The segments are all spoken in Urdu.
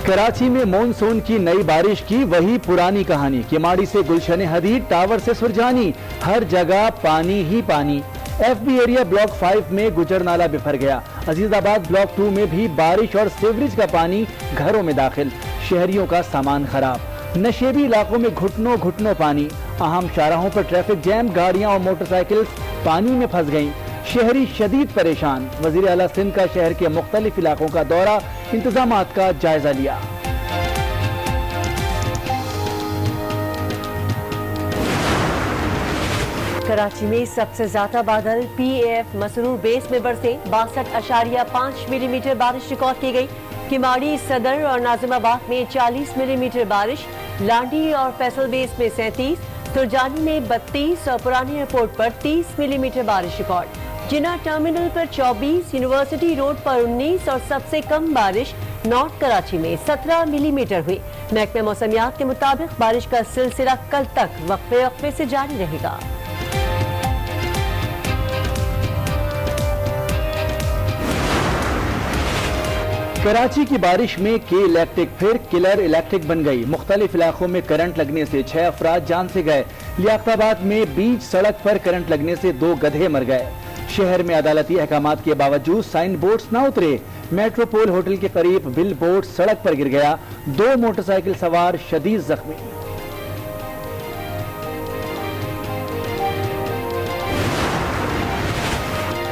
کراچی میں مونسون کی نئی بارش کی وہی پرانی کہانی، کماڑی سے گلشن حدید، ٹاور سے سرجانی، ہر جگہ پانی ہی پانی۔ ایف بی ایریا بلاک 5 میں گجر نالہ بفر گیا، عزیز آباد بلاک 2 میں بھی بارش اور سیوریج کا پانی گھروں میں داخل، شہریوں کا سامان خراب۔ نشیبی علاقوں میں گھٹنوں گھٹنوں پانی، اہم شاہراہوں پر ٹریفک جیم، گاڑیاں اور موٹر سائیکلز پانی میں پھنس گئیں، شہری شدید پریشان۔ وزیر اعلیٰ سندھ کا شہر کے مختلف علاقوں کا دورہ، انتظامات کا جائزہ لیا۔ کراچی میں سب سے زیادہ بادل پی اے ایف مسرور بیس میں برسے، 62.5 ملی میٹر بارش ریکارڈ کی گئی۔ کماڑی، صدر اور ناظم آباد میں 40 ملی میٹر بارش، لانڈی اور فیصل بیس میں 37، سرجانی میں 32 اور پرانی ایئرپورٹ پر 30 ملی میٹر بارش ریکارڈ۔ جناح ٹرمینل پر 24، یونیورسٹی روڈ پر 19 اور سب سے کم بارش نارتھ کراچی میں 17 ملی میٹر ہوئی۔ محکمہ موسمیات کے مطابق بارش کا سلسلہ کل تک وقفے وقفے سے جاری رہے گا۔ کراچی کی بارش میں کے الیکٹرک پھر کلر الیکٹرک بن گئی، مختلف علاقوں میں کرنٹ لگنے سے 6 افراد جان سے گئے۔ لیاقت آباد میں بیچ سڑک پر کرنٹ لگنے سے 2 گدھے مر گئے۔ شہر میں عدالتی احکامات کے باوجود سائن بورڈز نہ اترے، میٹروپول ہوٹل کے قریب بل بورڈ سڑک پر گر گیا، 2 موٹر سائیکل سوار شدید زخمی۔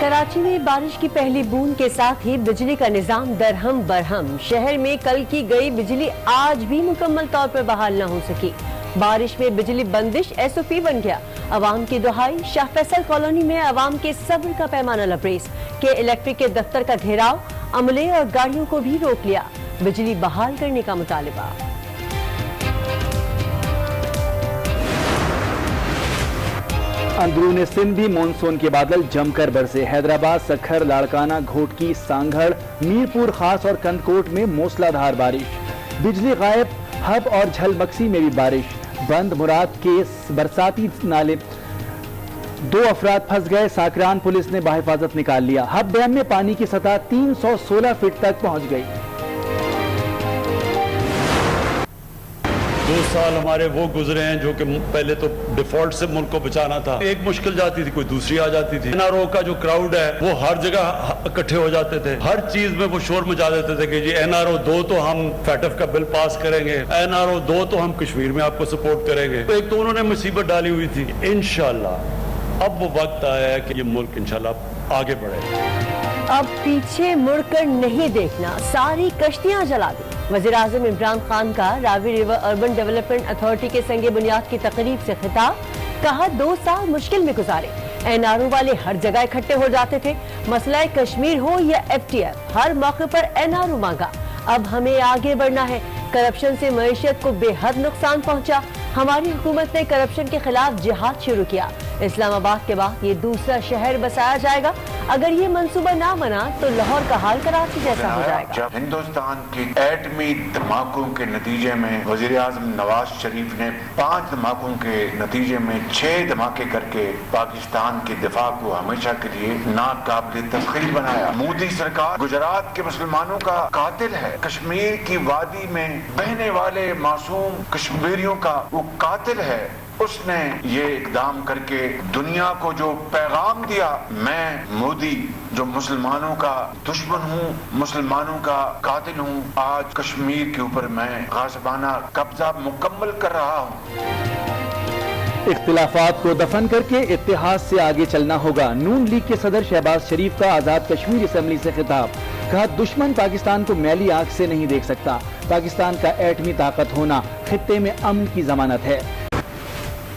کراچی میں بارش کی پہلی بوند کے ساتھ ہی بجلی کا نظام درہم برہم، شہر میں کل کی گئی بجلی آج بھی مکمل طور پر بحال نہ ہو سکی۔ بارش میں بجلی بندش ایس او پی بن گیا، عوام کی دہائی، شاہ فیصل کالونی میں عوام کے صبر کا پیمانہ لبریز، کہ الیکٹرک کے دفتر کا گھیراؤ، عملے اور گاڑیوں کو بھی روک لیا، بجلی بحال کرنے کا مطالبہ۔ اندرون سندھ بھی مونسون کے بادل جم کر برسے، حیدرآباد، سکھر، لاڑکانہ، گھوٹکی، سانگھڑ، میرپور خاص اور کندکوٹ میں موسلا دھار بارش، بجلی غائب، ہب اور جھل مکسی میں بھی بارش، بند مراد کے برساتی نالے 2 افراد پھنس گئے، ساکران پولیس نے بحفاظت نکال لیا، ہب ڈیم میں پانی کی سطح 316 فٹ تک پہنچ گئی۔ 2 سال ہمارے وہ گزرے ہیں جو کہ پہلے تو ڈیفالٹ سے ملک کو بچانا تھا، ایک مشکل جاتی تھی کوئی دوسری آ جاتی تھی۔ این آر او کا جو کراؤڈ ہے وہ ہر جگہ اکٹھے ہو جاتے تھے، ہر چیز میں وہ شور مچا دیتے تھے کہ جی این آر او 2 تو ہم فیٹ ایف کا بل پاس کریں گے، این آر او 2 تو ہم کشمیر میں آپ کو سپورٹ کریں گے۔ ایک تو انہوں نے مصیبت ڈالی ہوئی تھی۔ انشاءاللہ اب وہ وقت آیا ہے کہ یہ ملک انشاءاللہ آگے بڑھے۔ اب پیچھے مڑ کر نہیں دیکھنا، ساری کشتیاں جلا دی۔ وزیر اعظم عمران خان کا راوی ریور اربن ڈیولپمنٹ اتھارٹی کے سنگ بنیاد کی تقریب سے خطاب، کہا 2 سال مشکل میں گزارے، این آر او والے ہر جگہ اکٹھے ہو جاتے تھے، مسئلہ کشمیر ہو یا ایف ٹی ایف، ہر موقع پر این آر او مانگا، اب ہمیں آگے بڑھنا ہے۔ کرپشن سے معیشت کو بے حد نقصان پہنچا، ہماری حکومت نے کرپشن کے خلاف جہاد شروع کیا، اسلام آباد کے بعد یہ دوسرا شہر بسایا جائے گا، اگر یہ منصوبہ نہ بنا تو لاہور کا حال کراچی جیسا ہو جائے گا۔ جب ہندوستان کی ایٹمی دھماکوں کے نتیجے میں وزیر اعظم نواز شریف نے 5 دھماکوں کے نتیجے میں 6 دھماکے کر کے پاکستان کے دفاع کو ہمیشہ کے لیے ناقابل تسخیر بنایا، مودی سرکار گجرات کے مسلمانوں کا قاتل ہے، کشمیر کی وادی میں بہنے والے معصوم کشمیریوں کا وہ قاتل ہے، اس نے یہ اقدام کر کے دنیا کو جو پیغام دیا، میں مودی جو مسلمانوں کا دشمن ہوں، مسلمانوں کا قاتل ہوں، آج کشمیر کے اوپر میں غاصبانہ قبضہ مکمل کر رہا ہوں۔ اختلافات کو دفن کر کے اتحاد سے آگے چلنا ہوگا، نون لیگ کے صدر شہباز شریف کا آزاد کشمیر اسمبلی سے خطاب، کہا دشمن پاکستان کو میلی آنکھ سے نہیں دیکھ سکتا، پاکستان کا ایٹمی طاقت ہونا خطے میں امن کی ضمانت ہے۔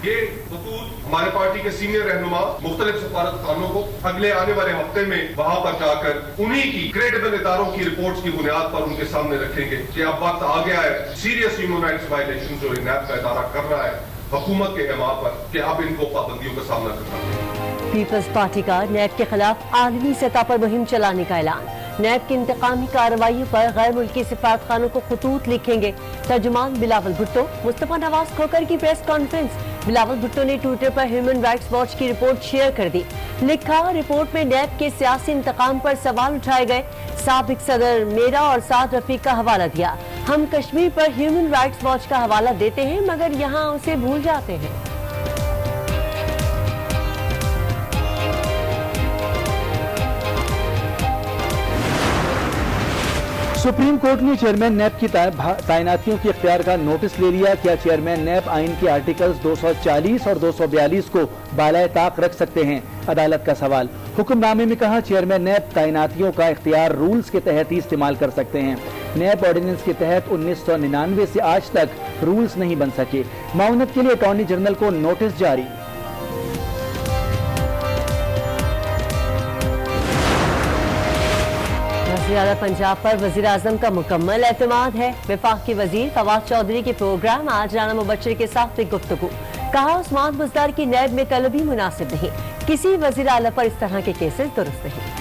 یہ خطوط ہمارے پارٹی کے سینئر رہنما مختلف سفارت خانوں کو اگلے آنے والے ہفتے میں وہاں پر جا کر انہی کی کریڈیبل اداروں کی رپورٹس کی بنیاد پر ان کے سامنے رکھیں گے کہ اب وقت آ گیا ہے سیریس ہیومن رائٹس وائلیشن جو نیب کا ادارہ کر رہا ہے حکومت کے احماء پر، کہ اب ان کو پابندیوں کا سامنا کرنا ہے۔ پیپلز پارٹی کا نیب کے خلاف عالمی سطح پر مہم چلانے کا اعلان، نیب کی انتقامی کارروائیوں پر غیر ملکی سفارت خانوں کو خطوط لکھیں گے۔ ترجمان بلاول بھٹو، مصطفیٰ نواز کھوکر کی پریس کانفرنس، بلاول بھٹو نے ٹویٹر پر ہیومن رائٹس واچ کی رپورٹ شیئر کر دی، لکھا رپورٹ میں نیب کے سیاسی انتقام پر سوال اٹھائے گئے، سابق صدر میرا اور سعد رفیق کا حوالہ دیا، ہم کشمیر پر ہیومن رائٹس واچ کا حوالہ دیتے ہیں مگر یہاں اسے بھول جاتے ہیں۔ سپریم کورٹ نے چیئرمین نیب کی تعیناتیوں کے اختیار کا نوٹس لے لیا۔ کیا چیئرمین نیب آئین کے آرٹیکلز 240 اور 242 کو بالائے طاق رکھ سکتے ہیں؟ عدالت کا سوال۔ حکم نامے میں کہا چیئرمین نیب تعیناتیوں کا اختیار رولز کے تحت ہی استعمال کر سکتے ہیں۔ نیب آرڈیننس کے تحت 1999 سے آج تک رولز نہیں بن سکے۔ معاونت کے لیے اٹارنی جنرل کو نوٹس جاری۔ وزیر اعلیٰ پنجاب پر وزیر اعظم کا مکمل اعتماد ہے۔ وفاقی وزیر فواد چودھری کے پروگرام آج رانا مبشر کے ساتھ گفتگو۔ کہا عثمان بزدار کی نیب میں طلبی مناسب نہیں، کسی وزیر اعلیٰ پر اس طرح کے کیسز درست نہیں۔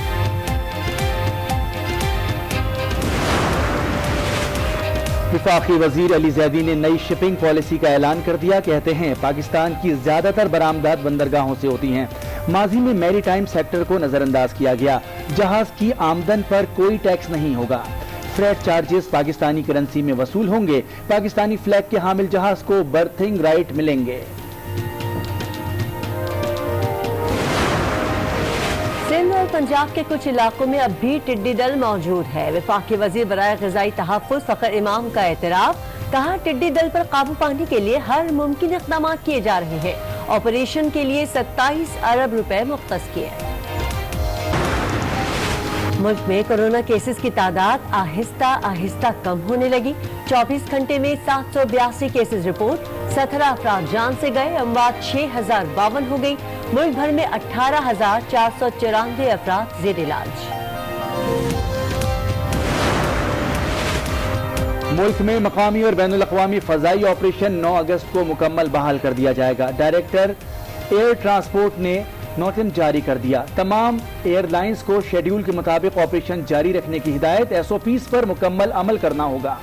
وفاقی وزیر علی زیدی نے نئی شپنگ پالیسی کا اعلان کر دیا۔ کہتے ہیں پاکستان کی زیادہ تر برآمدات بندرگاہوں سے ہوتی ہیں۔ ماضی میں میری ٹائم سیکٹر کو نظر انداز کیا گیا۔ جہاز کی آمدن پر کوئی ٹیکس نہیں ہوگا۔ فریٹ چارجز پاکستانی کرنسی میں وصول ہوں گے۔ پاکستانی فلیگ کے حامل جہاز کو برتھنگ رائٹ ملیں گے۔ سندھ اور پنجاب کے کچھ علاقوں میں اب بھی ٹڈی دل موجود ہے۔ وفاقی وزیر برائے غذائی تحفظ فخر امام کا اعتراف۔ کہا ٹڈی دل پر قابو پانے کے لیے ہر ممکن اقدامات کیے جا رہے ہیں۔ آپریشن کے لیے 27 ارب روپے مختص کیے۔ ملک میں کورونا کیسز کی تعداد آہستہ آہستہ کم ہونے لگی۔ 24 گھنٹے میں 782 کیسز رپورٹ، 17 افراد جان سے گئے، اموات 6052 ہو گئی۔ ملک بھر میں 18,494 افراد زیر علاج۔ ملک میں مقامی اور بین الاقوامی فضائی آپریشن 9 اگست کو مکمل بحال کر دیا جائے گا۔ ڈائریکٹر ایئر ٹرانسپورٹ نے نوٹس جاری کر دیا۔ تمام ایئر لائنز کو شیڈول کے مطابق آپریشن جاری رکھنے کی ہدایت۔ SOPs پر مکمل عمل کرنا ہوگا۔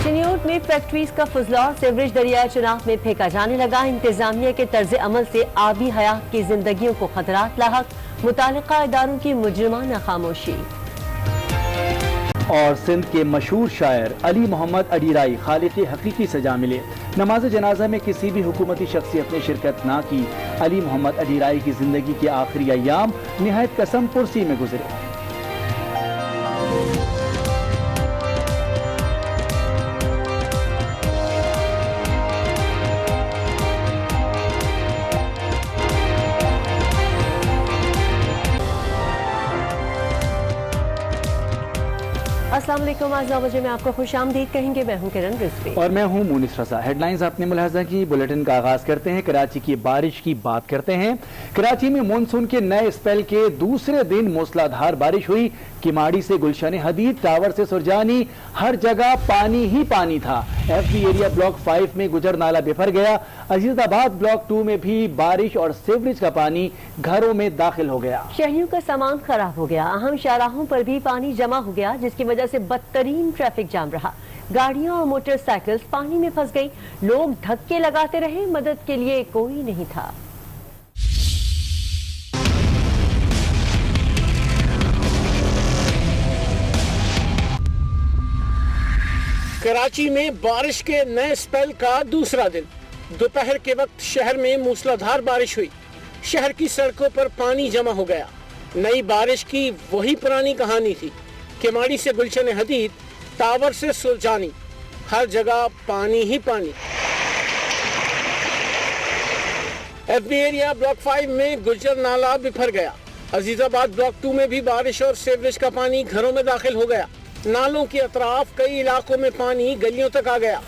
چنیوٹ میں فیکٹریز کا فضلہ سیوریج دریائے چناب میں پھینکا جانے لگا۔ انتظامیہ کے طرز عمل سے آبی حیات کی زندگیوں کو خطرات لاحق، متعلقہ اداروں کی مجرمانہ خاموشی۔ اور سندھ کے مشہور شاعر علی محمد اڈیرائی خالق حقیقی سزا ملے۔ نماز جنازہ میں کسی بھی حکومتی شخصیت نے شرکت نہ کی۔ علی محمد اڈیرائی کی زندگی کے آخری ایام نہایت قسم پرسی میں گزرے۔ السلام علیکم، آج 9 بجے میں آپ کو خوش آمدید کہیں گے۔ میں ہوں کرن رضوی اور میں ہوں مونس رضا۔ ہیڈ لائنز آپ نے ملاحظہ کی۔ بلیٹن کا آغاز کرتے ہیں، کراچی کی بارش کی بات کرتے ہیں۔ کراچی میں مونسون کے نئے اسپیل کے دوسرے دن موسلا دھار بارش ہوئی۔ کماڑی سے گلشن حدید، ٹاور سے سرجانی، ہر جگہ پانی ہی پانی تھا۔ FB ایریا بلاک 5 میں گجر نالہ بفر گیا۔ عزیز آباد بلاک 2 میں بھی بارش اور سیوریج کا پانی گھروں میں داخل ہو گیا۔ شہریوں کا سامان خراب ہو گیا۔ اہم شاہراہوں پر بھی پانی جمع ہو گیا، جس کی وجہ سے بدترین ٹریفک جام رہا۔ گاڑیاں اور موٹر سائیکلز پانی میں پھنس گئی۔ لوگ دھکے لگاتے رہے، مدد کے لیے کوئی نہیں تھا۔ کراچی میں بارش کے نئے اسپیل کا دوسرا دن۔ دوپہر کے وقت شہر میں موسلادھار بارش ہوئی۔ شہر کی سڑکوں پر پانی جمع ہو گیا۔ نئی بارش کی وہی پرانی کہانی تھی۔ کماڑی سے گلشن حدید، ٹاور سے سلجانی، ہر جگہ پانی ہی پانی۔ FB ایریا بلاک 5 میں گجر نالہ بفر گیا۔ عزیز آباد بلاک 2 میں بھی بارش اور سیوریج کا پانی گھروں میں داخل ہو گیا۔ نالوں کے اطراف کئی علاقوں میں پانی گلیوں تک آ گیا۔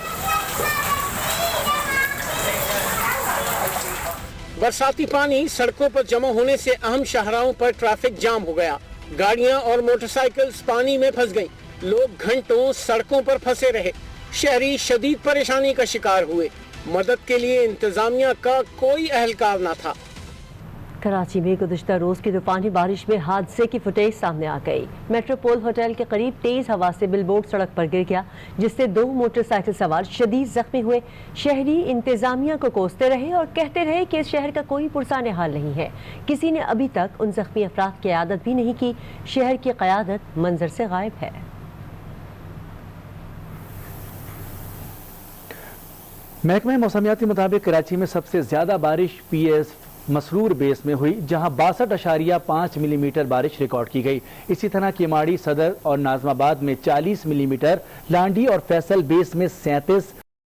برساتی پانی سڑکوں پر جمع ہونے سے اہم شاہراہوں پر ٹریفک جام ہو گیا۔ گاڑیاں اور موٹر سائیکلز پانی میں پھنس گئیں۔ لوگ گھنٹوں سڑکوں پر پھنسے رہے۔ شہری شدید پریشانی کا شکار ہوئے۔ مدد کے لیے انتظامیہ کا کوئی اہلکار نہ تھا۔ کراچی میں گزشتہ روز کی طوفانی بارش میں حادثے کی فوٹیج سامنے آ گئی۔ میٹروپول ہوٹل کے قریب تیز ہوا سے بل بورڈ سڑک پر گر گیا، جس سے 2 موٹر سائیکل سوار شدید زخمی ہوئے۔ شہری انتظامیہ کو کوستے رہے اور کہتے رہے کہ اس شہر کا کوئی پرسان حال نہیں ہے۔ کسی نے ابھی تک ان زخمی افراد کی عیادت بھی نہیں کی۔ شہر کی قیادت منظر سے غائب ہے۔ محکمہ موسمیات کے مطابق کراچی میں سب سے زیادہ بارش پی ایس مسرور بیس میں ہوئی، جہاں 62.5 ملی میٹر بارش ریکارڈ کی گئی۔ اسی طرح کیماڑی، صدر اور ناظم آباد میں 40 ملی میٹر، لانڈی اور فیصل بیس میں 37